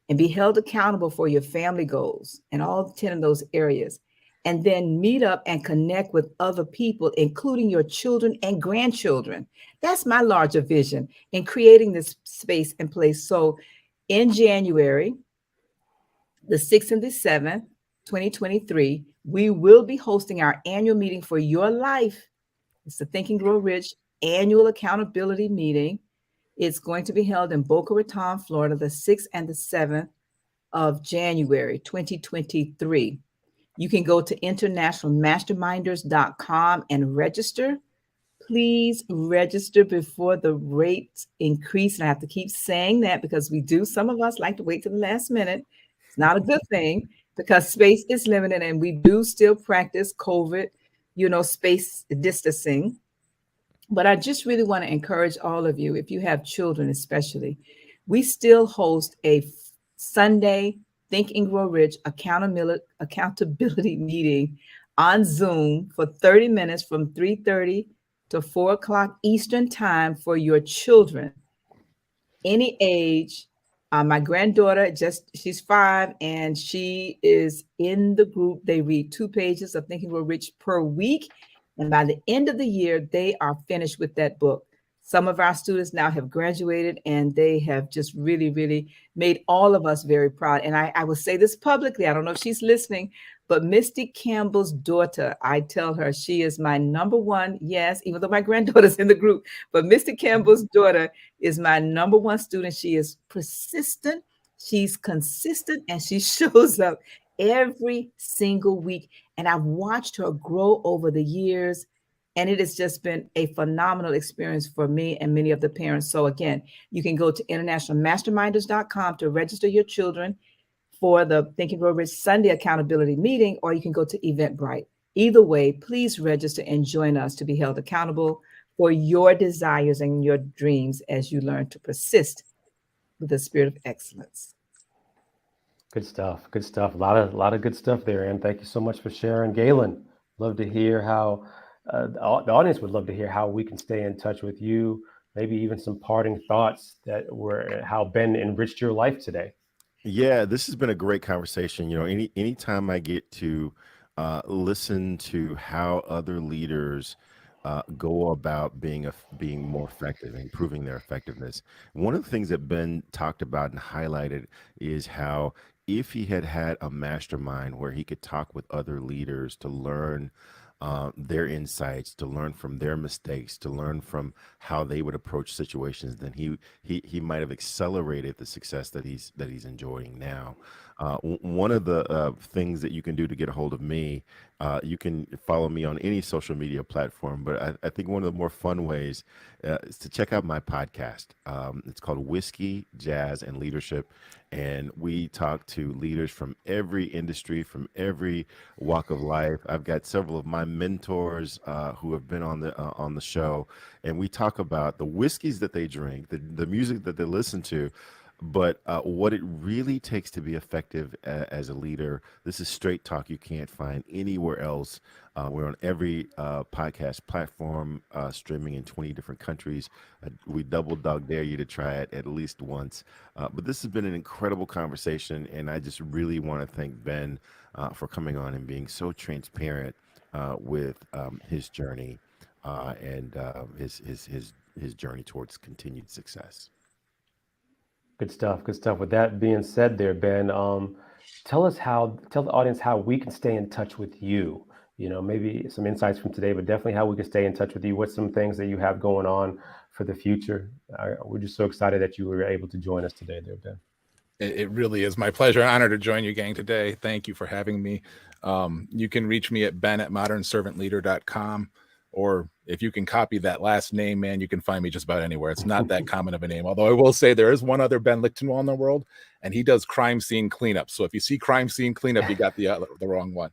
and be held accountable for your family goals and all 10 of those areas? and then meet up and connect with other people, including your children and grandchildren. That's my larger vision in creating this space and place. So in January, the 6th and the 7th, 2023, we will be hosting our annual meeting for your life. It's the Think and Grow Rich annual accountability meeting. It's going to be held in Boca Raton, Florida, the 6th and the 7th of January, 2023. You can go to internationalmasterminders.com and register. Please register before the rates increase. And I have to keep saying that because some of us like to wait to the last minute. It's not a good thing because space is limited and we do still practice COVID, space distancing. But I just really want to encourage all of you, if you have children especially, we still host a Sunday Think and Grow Rich accountability meeting on Zoom for 30 minutes from 3:30 to 4 o'clock Eastern time for your children, any age. My granddaughter, she's 5, and she is in the group. They read 2 pages of Think and Grow Rich per week. And by the end of the year, they are finished with that book. Some of our students now have graduated, and they have just really, really made all of us very proud. And I will say this publicly. I don't know if she's listening, but Misty Campbell's daughter, I tell her she is my number one. Yes, even though my granddaughter's in the group, but Misty Campbell's daughter is my number one student. She is persistent, she's consistent, and she shows up every single week. And I've watched her grow over the years. And it has just been a phenomenal experience for me and many of the parents. So again, you can go to internationalmasterminders.com to register your children for the Think and Grow Rich Sunday accountability meeting, or you can go to Eventbrite. Either way, please register and join us to be held accountable for your desires and your dreams as you learn to persist with the spirit of excellence. Good stuff. Good stuff. A lot of good stuff there, and thank you so much for sharing. Galen, love to hear how the audience would love to hear how we can stay in touch with you. Maybe even some parting thoughts how Ben enriched your life today. Yeah, this has been a great conversation. Anytime I get to listen to how other leaders go about being more effective, improving their effectiveness. One of the things that Ben talked about and highlighted is how if he had a mastermind where he could talk with other leaders to learn their insights, to learn from their mistakes, to learn from how they would approach situations, then he might have accelerated the success that he's enjoying now. One of the things that you can do to get a hold of me, you can follow me on any social media platform, but I think one of the more fun ways is to check out my podcast. It's called Whiskey, Jazz, and Leadership. And we talk to leaders from every industry, from every walk of life. I've got several of my mentors who have been on the show, and we talk about the whiskeys that they drink, the music that they listen to, but what it really takes to be effective as a leader. This is straight talk you can't find anywhere else. We're on every podcast platform, streaming in 20 different countries. We double dog dare you to try it at least once. But this has been an incredible conversation, and I just really want to thank Ben for coming on and being so transparent with his journey and his journey towards continued success. Good stuff. Good stuff. With that being said there, Ben, tell the audience how we can stay in touch with you. Maybe some insights from today, but definitely how we can stay in touch with you. What's some things that you have going on for the future? We're just so excited that you were able to join us today there, Ben. It really is my pleasure and honor to join you, gang, today. Thank you for having me. You can reach me at ben@modernservantleader.com. Or if you can copy that last name, man, you can find me just about anywhere. It's not that common of a name. Although I will say there is one other Ben Lichtenwalner in the world, and he does crime scene cleanup. So if you see crime scene cleanup, you got the wrong one.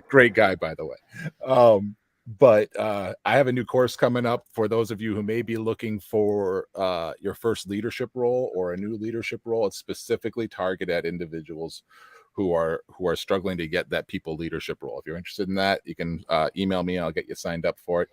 Great guy, by the way. But I have a new course coming up for those of you who may be looking for your first leadership role or a new leadership role. It's specifically targeted at individuals who are struggling to get that people leadership role. If you're interested in that, you can email me and I'll get you signed up for it.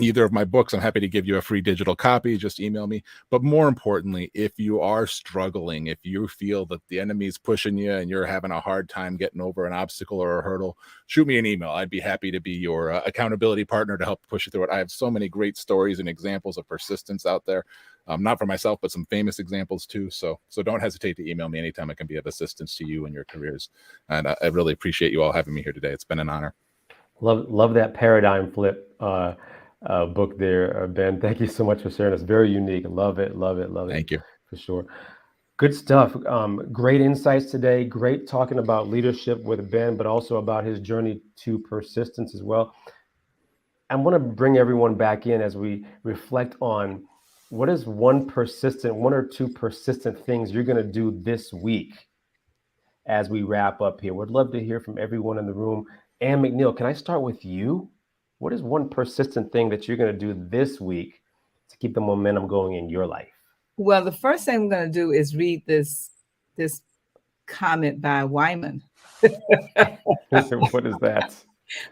either of my books, I'm happy to give you a free digital copy. Just email me. But more importantly, if you are struggling, if you feel that the enemy's pushing you and you're having a hard time getting over an obstacle or a hurdle, shoot me an email. I'd be happy to be your accountability partner to help push you through it. I have so many great stories and examples of persistence out there, not for myself, but some famous examples too. So don't hesitate to email me anytime I can be of assistance to you and your careers. And I really appreciate you all having me here today. It's been an honor. Love that paradigm flip book there, Ben. Thank you so much for sharing. It's very unique. Love it. Thank you. For sure. Good stuff. Great insights today. Great talking about leadership with Ben, but also about his journey to persistence as well. I want to bring everyone back in as we reflect on what is one or two persistent things you're going to do this week as we wrap up here. Would love to hear from everyone in the room. Ann McNeil, can I start with you? What is one persistent thing that you're going to do this week to keep the momentum going in your life? Well, the first thing I'm going to do is read this comment by Wyman. What is that?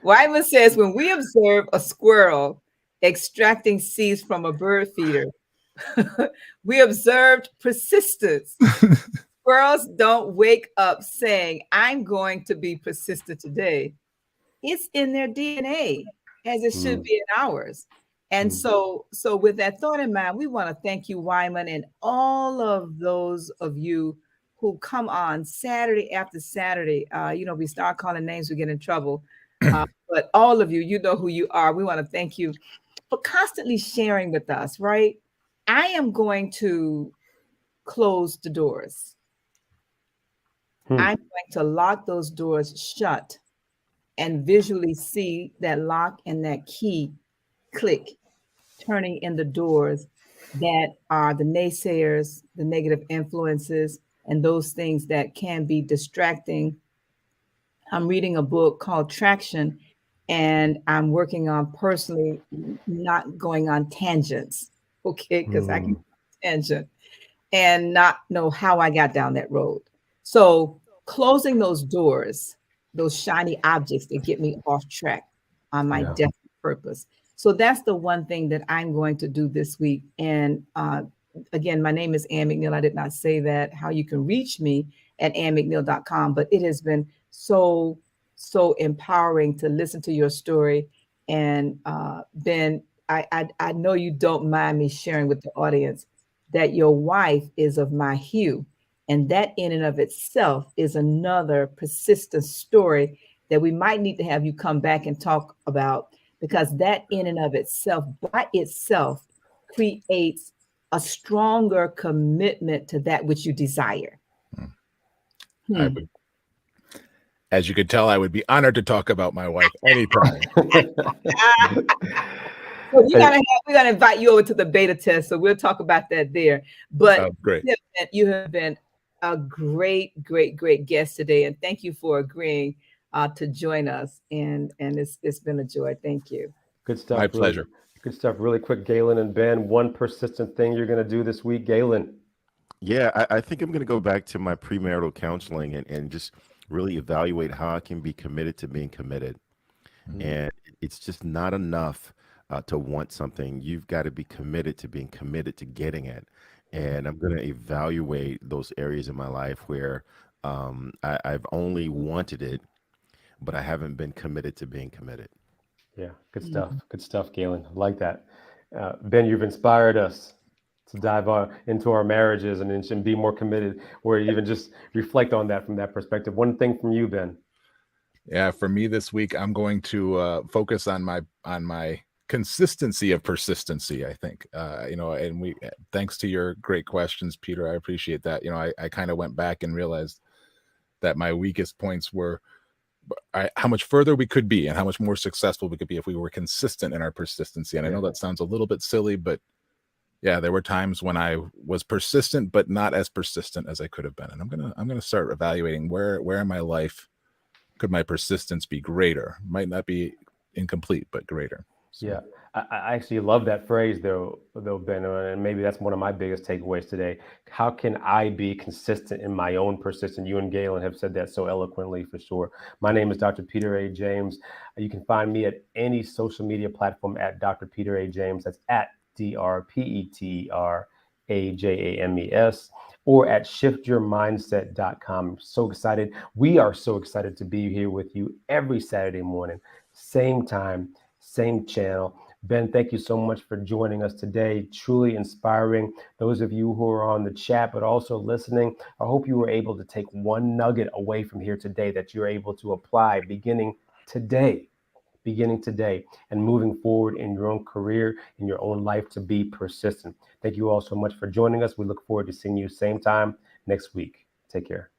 Wyman says, when we observe a squirrel extracting seeds from a bird feeder, we observed persistence. Squirrels don't wake up saying, I'm going to be persistent today. It's in their DNA, as it should be in ours. And so with that thought in mind, we want to thank you, Wyman, and all of those of you who come on Saturday after Saturday. We start calling names, we get in trouble. But all of you, you know who you are. We want to thank you for constantly sharing with us, right? I am going to close the doors. I'm going to lock those doors shut and visually see that lock and that key click turning in the doors that are the naysayers, the negative influences, and those things that can be distracting. I'm reading a book called Traction, and I'm working on personally not going on tangents, okay? Because I can go on tangent and not know how I got down that road. So closing those doors, those shiny objects that get me off track on my definite purpose. So that's the one thing that I'm going to do this week. And again, my name is Ann McNeil. I did not say that. How you can reach me at annmcneil.com, but it has been so empowering to listen to your story. And Ben, I know you don't mind me sharing with the audience that your wife is of my hue. And that in and of itself is another persistent story that we might need to have you come back and talk about, because that in and of itself, by itself, creates a stronger commitment to that which you desire. As you could tell, I would be honored to talk about my wife anytime. So we're gonna invite you over to the beta test, so we'll talk about that there. But great. You have been a great guest today, and thank you for agreeing to join us. And it's been a joy. Thank you. Good stuff. My pleasure. Good stuff. Really quick, Galen and Ben, one persistent thing you're going to do this week, Galen. Yeah, I think I'm going to go back to my premarital counseling and just really evaluate how I can be committed to being committed. And it's just not enough to want something. You've got to be committed to being committed to getting it. And I'm going to evaluate those areas in my life where I've only wanted it, but I haven't been committed to being committed. Yeah, good stuff. Good stuff, Galen. I like that. Ben, you've inspired us to dive into our marriages and be more committed, or even just reflect on that from that perspective. One thing from you, Ben. Yeah, for me this week, I'm going to focus on my consistency of persistency, I think. And we, thanks to your great questions, Peter, I appreciate that. I kind of went back and realized that my weakest points were how much further we could be and how much more successful we could be if we were consistent in our persistency. And I know that sounds a little bit silly, but yeah, there were times when I was persistent, but not as persistent as I could have been. And I'm gonna start evaluating where in my life could my persistence be greater. Might not be incomplete, but greater. So. Yeah, I actually love that phrase though, Ben, and maybe that's one of my biggest takeaways today. How can I be consistent in my own persistence? You and Galen have said that so eloquently for sure. My name is Dr. Peter A. James. You can find me at any social media platform at Dr. Peter A. James. That's at DrPeterAjames or at shiftyourmindset.com. I'm so excited. We are so excited to be here with you every Saturday morning, same time, same channel. Ben, thank you so much for joining us today. Truly inspiring. Those of you who are on the chat, but also listening, I hope you were able to take one nugget away from here today that you're able to apply today, beginning today and moving forward in your own career, in your own life to be persistent. Thank you all so much for joining us. We look forward to seeing you same time next week. Take care.